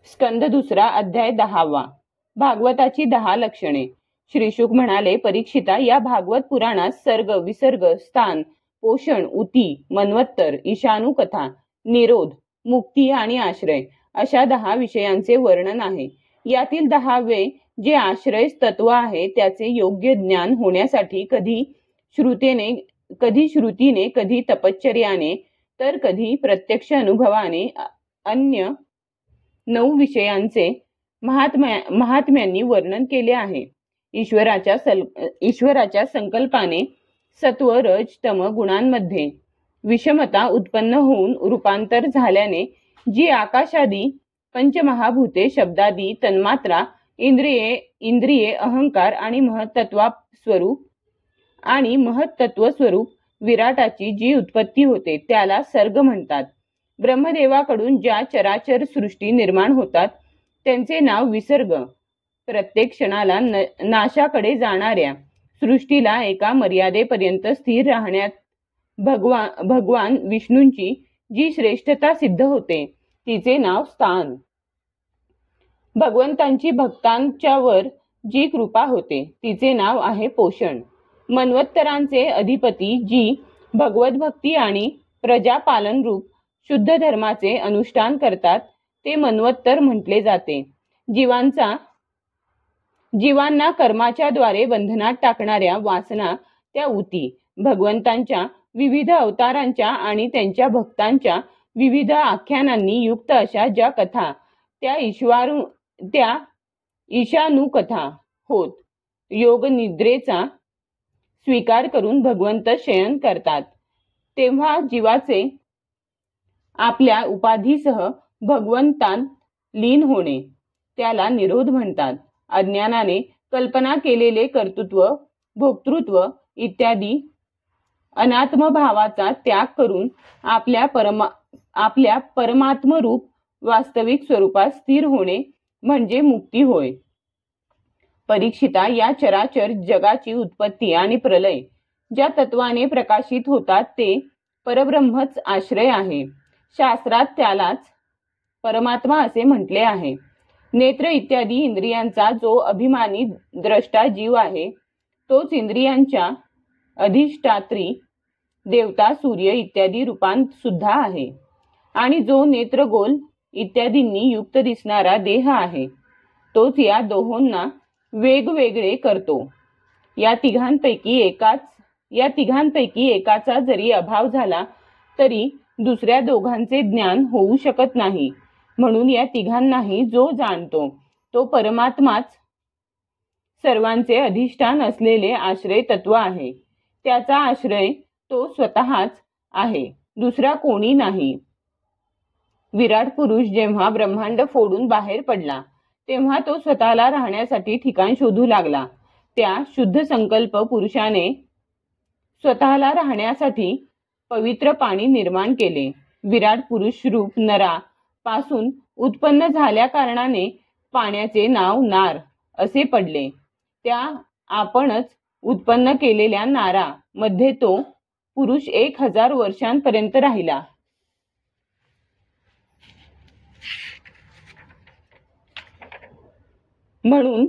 स्कंद दुसरा अध्याय 10वा. भागवताची 10 लक्षणे. श्रीशुक म्हणाले, परीक्षिता, या भागवत पुराणात सर्ग, विसर्ग, स्थान, पोषण, उती, मन्वत्तर, ईशानू कथा, निरोध, मुक्ती आणि आश्रय अशा 10 विषयांचे वर्णन आहे. यातील 10वे जे आश्रय तत्व आहे त्याचे योग्य ज्ञान होण्यासाठी कधी श्रुतीने, कधी तपश्चर्याने, तर कधी प्रत्यक्ष अनुभवाने अन्य 9 विषयांचे महात्म्यांनी वर्णन केले आहे. ईश्वराच्या संकल्पाने सत्व, रज, तम गुणांमध्ये विषमता उत्पन्न होऊन रूपांतर झाल्याने जी आकाशादी पंचमहाभूते, शब्दादी तन्मात्रा, इंद्रिये, अहंकार आणि महत्तत्व स्वरूप विराटाची जी उत्पत्ती होते त्याला सर्ग म्हणतात. ब्रह्मदेवाकडून ज्या चराचर सृष्टी निर्माण होतात त्यांचे नाव विसर्ग. प्रत्येक क्षणाला नाशाकडे जाणाऱ्या सृष्टीला एका मर्यादेपर्यंत स्थिर राहण्यात भगवान विष्णूंची जी श्रेष्ठता सिद्ध होते तिचे नाव स्थान. भगवंतांची भक्तांच्यावर जी कृपा होते तिचे नाव आहे पोषण. मन्वत्तरांचे अधिपती जी भगवत भक्ती आणि प्रजापालन रूप शुद्ध धर्माचे अनुष्ठान करतात ते मन्वत्तर म्हटले जाते. जीवांना कर्माच्या द्वारे बंधनात टाकणाऱ्या वासना त्या उती. भगवंतांच्या विविध अवतारांच्या आणि त्यांच्या भक्तांच्या विविध आख्यानांनी युक्त अशा ज्या कथा त्या ईशानू कथा होत. योग निद्रेचा स्वीकार करून भगवंत शयन करतात तेव्हा जीवाचे आपल्या उपाधीसह भगवंतांत लीन होणे त्याला निरोध म्हणतात. अज्ञानाने कल्पना केलेले कर्तृत्व, भोक्तृत्व इत्यादी अनात्म भावाचा त्याग करून आपल्या परमात्मरूप वास्तविक स्वरूपात स्थिर होणे म्हणजे मुक्ती होय. परीक्षिता, या चराचर जगाची उत्पत्ती आणि प्रलय ज्या तत्वाने प्रकाशित होतात ते परब्रह्मच आश्रय आहे. शास्त्रात त्यालाच परमात्मा असे म्हटले आहे. नेत्र इत्यादी इंद्रियांचा जो अभिमानी द्रष्टा जीव आहे तोच इंद्रियांच्या अधिष्ठात्री देवता, सूर्य इत्यादी रूपांत सुद्धा आहे. आणि जो नेत्रगोल इत्यादींनी युक्त दिसणारा देह आहे तोच या दोहोंना वेगवेगळे करतो. या तिघांपैकी एकाचा जरी अभाव झाला तरी दुसऱ्या दोघांचे ज्ञान होऊ शकत नाही. म्हणून या तिघांनाही जो जाणतो तो परमात्माच सर्वांचे अधिष्ठान असलेले आश्रय तत्व आहे. त्याचा आश्रय तो स्वतःच आहे, दुसरा कोणी नाही. विराट पुरुष जेव्हा ब्रह्मांड फोडून बाहेर पडला तेव्हा तो स्वतःला राहण्यासाठी ठिकाण शोधू लागला. त्या शुद्ध संकल्प पुरुषाने स्वतःला राहण्यासाठी पवित्र पाणी निर्माण केले. विराट पुरुष रूप नरा पासून उत्पन्न झाल्या कारणाने पाण्याचे नाव नार असे पडले. त्या आपणच उत्पन्न केलेल्या नारा मध्ये तो पुरुष 1000 वर्षांपर्यंत राहिला. म्हणून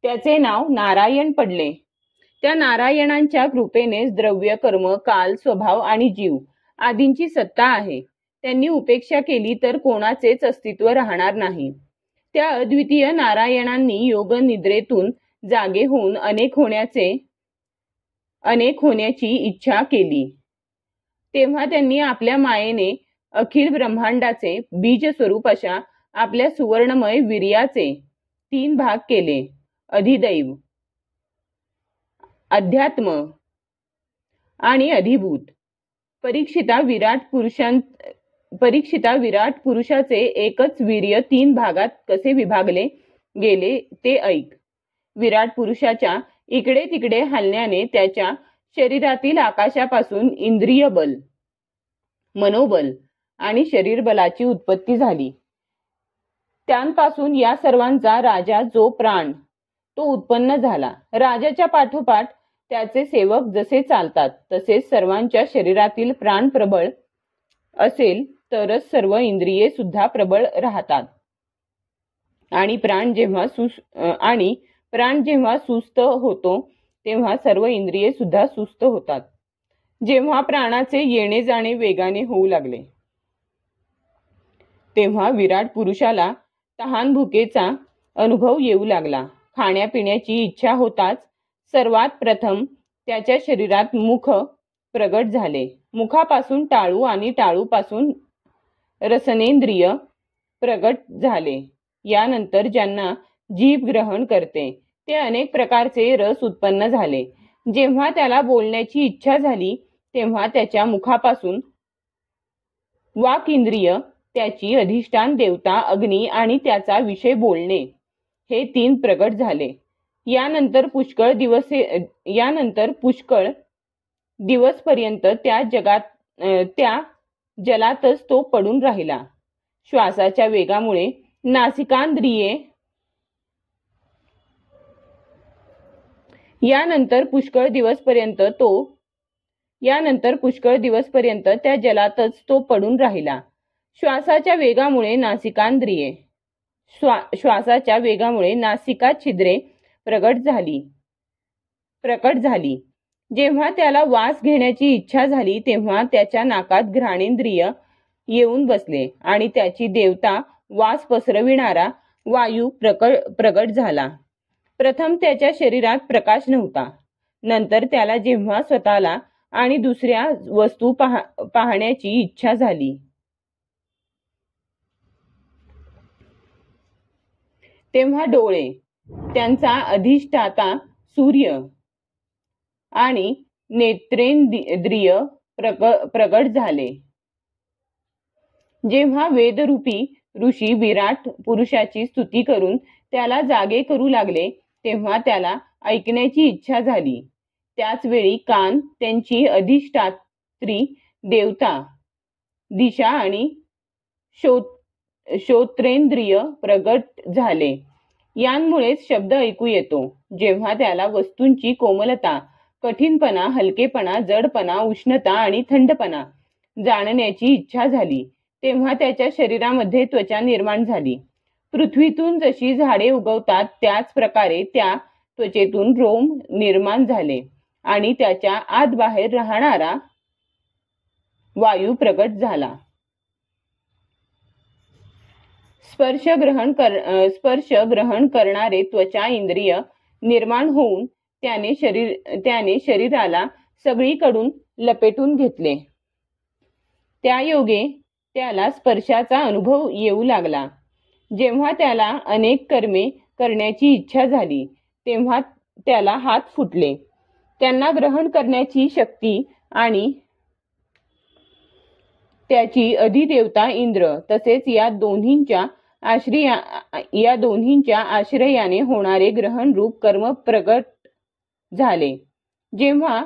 त्याचे नाव नारायण पडले. त्या नारायणांच्या कृपेनेच द्रव्य, कर्म, काल, स्वभाव आणि जीव आदींची सत्ता आहे. त्यांनी उपेक्षा केली तर कोणाचेच अस्तित्व राहणार नाही. त्या अद्वितीय नारायणांनी योग निद्रेतून जागे होऊन अनेक होण्याची इच्छा केली तेव्हा त्यांनी आपल्या मायेने अखिल ब्रह्मांडाचे बीज स्वरूप अशा आपल्या सुवर्णमय वीर्याचे 3 भाग केले. अधिदैव, अध्यात्म आणि अधिभूत. परीक्षिता, विराट पुरुषाचे एकच वीर्य 3 भागात कसे विभागले गेले ते ऐक. विराट पुरुषाच्या इकडे तिकडे हलण्याने त्याच्या शरीरातील आकाशापासून इंद्रिय बल, मनोबल आणि शरीर बलाची उत्पत्ती झाली. त्यांपासून या सर्वांचा राजा जो प्राण तो उत्पन्न झाला. राजाच्या पाठोपाठ त्याचे सेवक जसे चालतात तसेच सर्वांच्या शरीरातील प्राण प्रबळ असेल तरच सर्व इंद्रिये सुद्धा प्रबळ राहतात. आणि प्राण जेव्हा सुस्त होतो तेव्हा सर्व इंद्रिये सुद्धा सुस्त होतात. जेव्हा प्राणाचे येणे जाणे वेगाने होऊ लागले तेव्हा विराट पुरुषाला तहान भुकेचा अनुभव येऊ लागला. खाण्यापिण्याची इच्छा होताच सर्वात प्रथम त्याच्या शरीरात मुख प्रगट झाले. मुखापासून टाळू आणि टाळूपासून रसनेंद्रिय प्रगट झाले. यानंतर ज्यांना जीभ ग्रहण करते ते अनेक प्रकारचे रस उत्पन्न झाले. जेव्हा त्याला बोलण्याची इच्छा झाली तेव्हा त्याच्या मुखापासून वाक इंद्रिय, त्याची अधिष्ठान देवता अग्नी आणि त्याचा विषय बोलणे हे 3 प्रगट झाले. यानंतर पुष्कळ दिवसपर्यंत त्या जलातच तो पडून राहिला. श्वासाच्या वेगामुळे नासिकांद्रिये यानंतर पुष्कळ दिवसपर्यंत त्या जलातच तो पडून राहिला. श्वासाच्या वेगामुळे नासिका छिद्रे प्रकट झाली. जेव्हा त्याला वास घेण्याची इच्छा झाली तेव्हा त्याच्या नाकात घ्राणेंद्रिय येऊन बसले आणि त्याची देवता वास पसरविणारा वायू प्रगट झाला. प्रथम त्याच्या शरीरात प्रकाश नव्हता. नंतर त्याला जेव्हा स्वतःला आणि दुसऱ्या वस्तू पाहण्याची इच्छा झाली तेव्हा डोळे, त्यांचा अधिष्ठाता सूर्य आणि नेत्रेंद्रिय प्रगट झाले. जेव्हा वेदरूपी ऋषी विराट पुरुषाची स्तुती करून त्याला जागे करू लागले तेव्हा त्याला ऐकण्याची इच्छा झाली. त्याच वेळी कान, त्यांची अधिष्ठात्री देवता, दिशा आणि श्रोत्रेंद्रिय प्रगट झाले. यांमुळेच शब्द ऐकू येतो. जेव्हा त्याला वस्तूंची कोमलता, कठीणपणा, हलकेपणा, जडपणा, उष्णता आणि थंडपणा जाणण्याची इच्छा झाली तेव्हा त्याच्या शरीरामध्ये त्वचा निर्माण झाली. पृथ्वीतून जशी झाडे उगवतात त्याच प्रकारे त्या त्वचेतून रोम निर्माण झाले आणि त्याच्या आत बाहेर राहणारा वायू प्रगट झाला. स्पर्श ग्रहण करणारे त्वचा इंद्रिय निर्माण होऊन त्याने शरीराला सगळीकडून लपेटून घेतले. त्यायोगे त्याला स्पर्शाचा अनुभव येऊ लागला. जेव्हा त्याला अनेक कर्मे करण्याची इच्छा झाली तेव्हा त्याला हात फुटले. त्यांना ग्रहण करण्याची शक्ती आणि त्याची अधिदेवता इंद्र तसेच या दोन्हींच्या आश्रयाने होणारे ग्रहण रूप कर्म प्रगट झाले. जेव्हा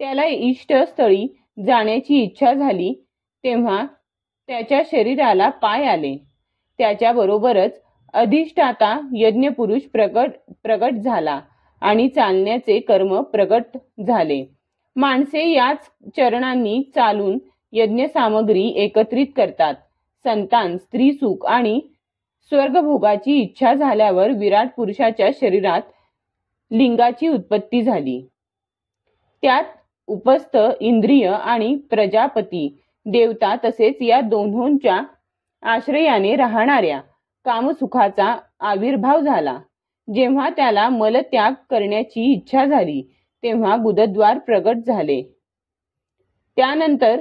त्याला इष्टस्थळी जाण्याची इच्छा झाली तेव्हा त्याच्या शरीराला पाय आले. त्याच्याबरोबरच अधिष्ठाता यज्ञपुरुष प्रगट झाला आणि चालण्याचे कर्म प्रगट झाले. माणसे याच चरणांनी चालून यज्ञ सामग्री एकत्रित करतात. संतान, स्त्रीसुख आणि स्वर्गभोगाची इच्छा झाल्यावर विराट पुरुषाच्या शरीरात लिंगाची उत्पत्ती झाली. त्यात उपस्थ इंद्रिय आणि प्रजापती देवता तसेच या दोन्हींच्या आश्रयाने राहणाऱ्या कामसुखाचा आविर्भाव झाला. जेव्हा त्याला मलत्याग करण्याची इच्छा झाली तेव्हा गुदद्वार प्रगट झाले. त्यानंतर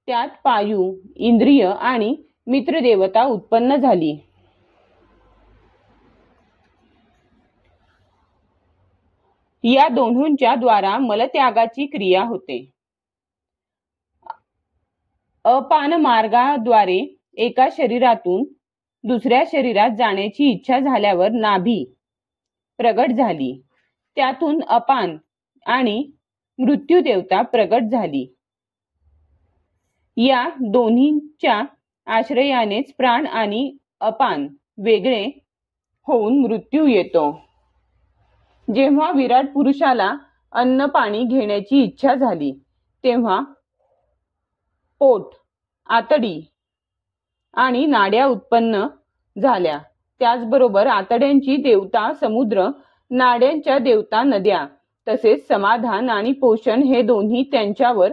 त्यात पायू, इंद्रिय आणि मित्रदेवता उत्पन्न झाली. या दोन्हींच्या द्वारा मलत्यागाची क्रिया होते. अपान मार्गाद्वारे एका शरीरातून दुसऱ्या शरीरात जाण्याची इच्छा झाल्यावर नाभी प्रगट झाली. त्यातून अपान आणि मृत्यू देवता प्रगट झाली. या दोन्हींच्या आश्रयानेच प्राण आणि अपान वेगळे होऊन मृत्यू येतो. जेव्हा विराट पुरुषाला अन्न पाणी घेण्याची इच्छा झाली तेव्हा पोट, आतडी आणि नाड्या उत्पन्न झाल्या त्याचबरोबर आतड्यांची देवता समुद्र, नाड्यांच्या देवता नद्या, तसेच समाधान आणि पोषण हे दोन्ही त्यांच्यावर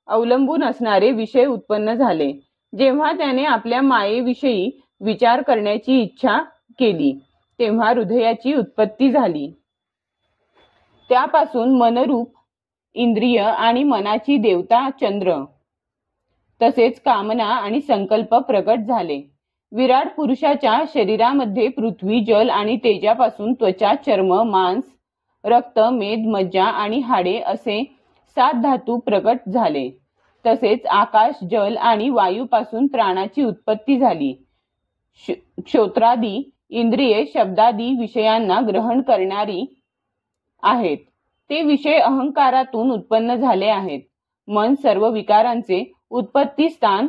अवलंबून असणारे विषय उत्पन्न झाले. जेव्हा त्याने आपल्या मायेविषयी विचार करण्याची इच्छा केली तेव्हा हृदयाची उत्पत्ती झाली. त्यापासून मनरूप इंद्रिय आणि मनाची देवता चंद्र तसेच कामना आणि संकल्प प्रकट झाले. विराट पुरुषाच्या शरीरामध्ये पृथ्वी, जल आणि तेजापासून त्वचा, चर्म, मांस, रक्त, मेद, मज्जा आणि हाडे असे 7 धातू प्रकट झाले. तसेच आकाश, जल आणि वायूपासून प्राणाची उत्पत्ती झाली. श्रोत्रादी इंद्रिये शब्दादी विषयांना ग्रहण करणारी आहेत. ते विषय अहंकारातून उत्पन्न झाले आहेत. मन सर्व विकारांचे उत्पत्ती स्थान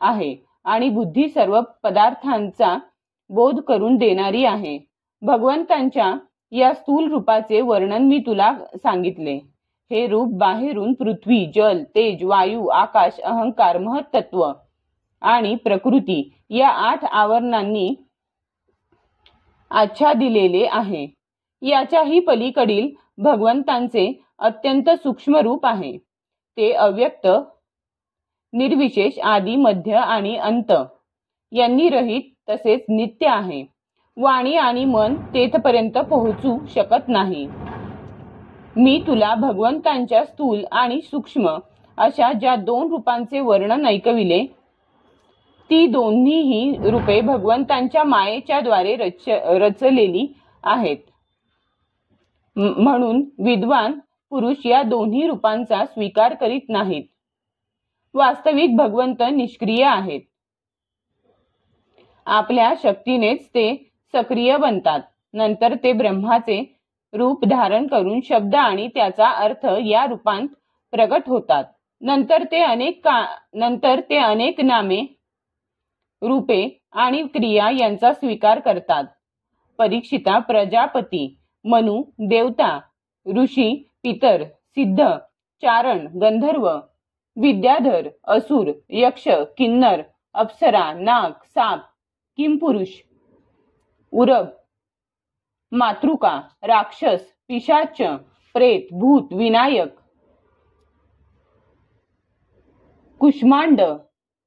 आहे आणि बुद्धी सर्व पदार्थांचा बोध करून देणारी आहे. भगवंतांच्या या स्थूल रूपाचे वर्णन मी तुला सांगितले. हे रूप बाहेरून पृथ्वी, जल, तेज, वायू, आकाश, अहंकार, महत्त्व आणि प्रकृती या 8 आवरणांनी आच्छादिलेले आहे. याच्याही पलीकडील भगवंतांचे अत्यंत सूक्ष्म रूप आहे. ते अव्यक्त, निर्विशेष, आदी, मध्य आणि अंत यांनी रहित तसेच नित्य आहे. वाणी आणि मन तेथपर्यंत पोहोचू शकत नाही. मी तुला भगवंतांच्या स्थूल आणि सूक्ष्म अशा ज्या 2 रूपांचे वर्णन ऐकविले ती दोन्हीही रूपे भगवंतांच्या मायेच्या द्वारे रचलेली आहेत. म्हणून विद्वान पुरुष या दोन्ही रूपांचा स्वीकार करीत नाहीत. वास्तविक भगवंत निष्क्रिय आहेत. आपल्या शक्तीनेच ते सक्रिय बनतात. नंतर ते ब्रह्माचे रूप धारण करून शब्द आणि त्याचा अर्थ या रूपांत प्रगट होतात. नंतर ते अनेक नामे, रूपे आणि क्रिया यांचा स्वीकार करतात. परीक्षिता, प्रजापती, मनु, देवता, ऋषी, पितर, सिद्ध, चारण, गंधर्व, विद्याधर, असुर, यक्ष, किन्नर, अप्सरा, नाग, साप, किंपुरुष, उरग, मातृका, राक्षस, पिशाच, प्रेत, भूत, विनायक, कुष्मांड,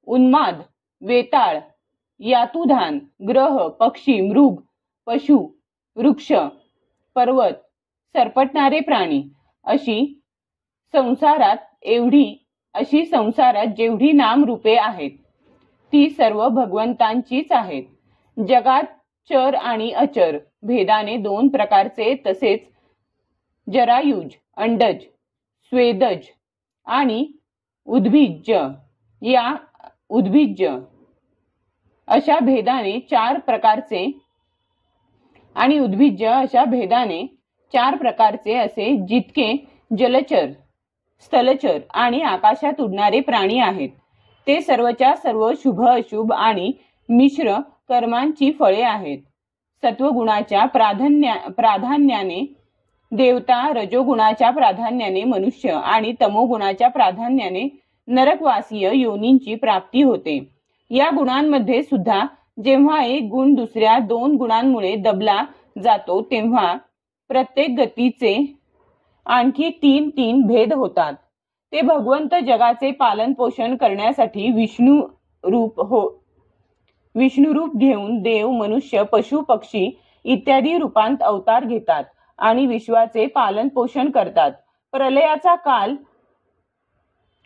उन्माद, वेताळ, यातुधान, ग्रह, पक्षी, मृग, पशु, वृक्ष, पर्वत, सरपटणारे प्राणी अशी संसारात जेवढी नामरूपे आहेत ती सर्व भगवंतांचीच आहेत. जगात चर आणि अचर भेदाने 2 प्रकारचे तसेच जरायुज, अंडज, स्वेदज आणि उद्भिज्ज अशा भेदाने 4 प्रकारचे आणि उद्भिज्ज अशा भेदाने 4 प्रकारचे असे जितके जलचर, स्थलचर आणि आकाशात उडणारे प्राणी आहेत ते सर्वच्या सर्व शुभ, अशुभ आणि मिश्र कर्मांची फळे आहेत. सत्वगुणाच्या प्राधान्याने देवता, रजोगुणाच्या प्राधान्याने मनुष्य आणि तमोगुणाच्या प्राधान्याने नरकवासीय योनींची प्राप्ती होते. या गुणांमध्ये सुद्धा जेव्हा एक गुण दुसऱ्या 2 गुणांमुळे दबला जातो तेव्हा प्रत्येक गतीचे आणखी 3 भेद होतात. ते भगवंत जगाचे पालन पोषण करण्यासाठी विष्णू रूप घेऊन देव, मनुष्य, पशु, पक्षी इत्यादी रूपांत अवतार घेतात आणि विश्वाचे पालन पोषण करतात. प्रलयाचा काल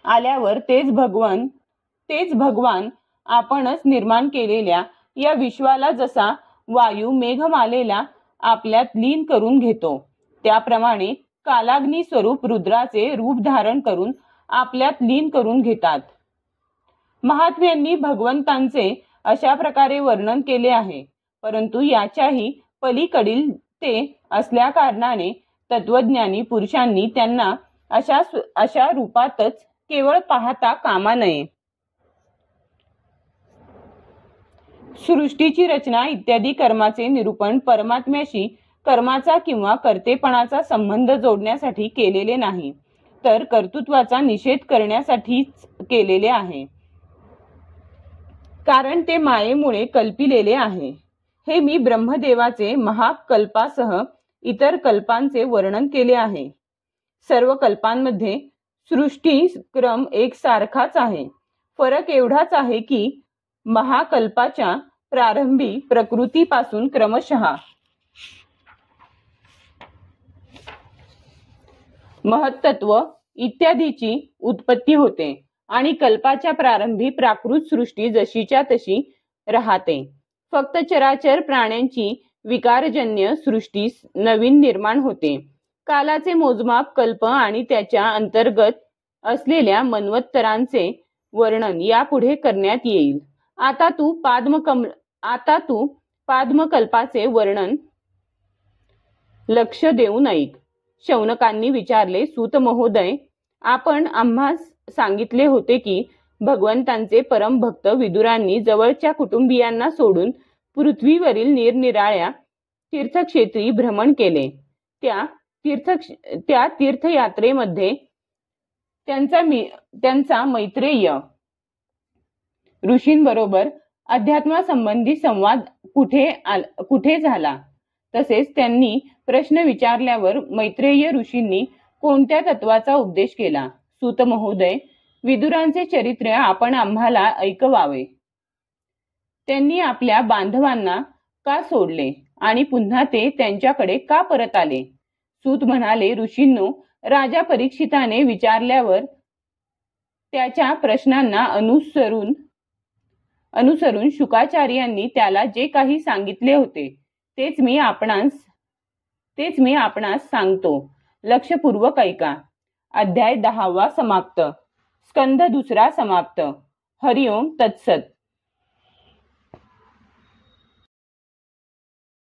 आल्यावर तेच भगवान आपणच निर्माण केलेल्या या विश्वाला जसा वायू मेघमालेला आपल्यात लीन करून घेतो त्याप्रमाणे कालाग्नी स्वरूप रुद्राचे रूप धारण करून आपल्यात लीन करून घेतात. महात्म्यांनी भगवंतांचे अशा प्रकारे वर्णन केले आहे. परंतु याच्याही पलीकडील ते असल्या कारणाने तत्वज्ञानी पुरुषांनी त्यांना अशा रूपातच केवळ पाहता कामा नये. सृष्टीची रचना इत्यादी कर्माचे निरूपण परमात्म्याशी कर्माचा किंवा कर्तेपणाचा संबंध जोडण्यासाठी केलेले नाही, तर कर्तृत्वाचा निषेध करण्यासाठीच केलेले आहे. कारण ते मायेमुळे कल्पिलेले आहे. हे मी ब्रह्मदेवाचे महाकल्पासह इतर कल्पांचे वर्णन केले आहे. सर्व कल्पांमध्ये सृष्टी क्रम एकसारखाच आहे. फरक एवढाच आहे की महाकल्पाच्या प्रारंभी प्रकृतीपासून क्रमशः महत्त्व इत्यादीची उत्पत्ती होते आणि कल्पाच्या प्रारंभी प्राकृत सृष्टी जशीच्या तशी राहते. फक्त चराचर प्राण्यांची विकारजन्य सृष्टी नवीन निर्माण होते. कालाचे मोजमाप कल्प आणि त्याच्या अंतर्गत असलेल्या मनवत्तरांचे वर्णन यापुढे करण्यात येईल. आता तू पाद्मकल्पाचे वर्णन लक्ष देऊन ऐक. शौनकांनी विचारले, सूत महोदय, आपण आम्हास सांगितले होते की भगवंतांचे परमभक्त विदुरांनी जवळच्या कुटुंबियांना सोडून पृथ्वीवरील निरनिराळ्या तीर्थक्षेत्री भ्रमण केले. त्या तीर्थयात्रेमध्ये त्यांचा मैत्रेय ऋषींबरोबर अध्यात्मासंबंधी संवाद कुठे झाला? तसेच त्यांनी प्रश्न विचारल्यावर मैत्रेय ऋषींनी कोणत्या तत्वाचा उपदेश केला? सूत महोदय, विदुरांचे चरित्र आपण आम्हाला ऐकवावे. त्यांनी आपल्या बांधवांना का सोडले आणि पुन्हा ते त्यांच्याकडे का परत आले? सूत म्हणाले, ऋषींनो, राजा परीक्षिताने विचारल्यावर त्याच्या प्रश्नांना अनुसरून शुकाचार्यांनी त्याला जे काही सांगितले होते तेच मी आपणास सांगतो. लक्षपूर्वक ऐका. अध्याय 10 समाप्त. स्कंध 2 समाप्त. हरिओम तत्सत.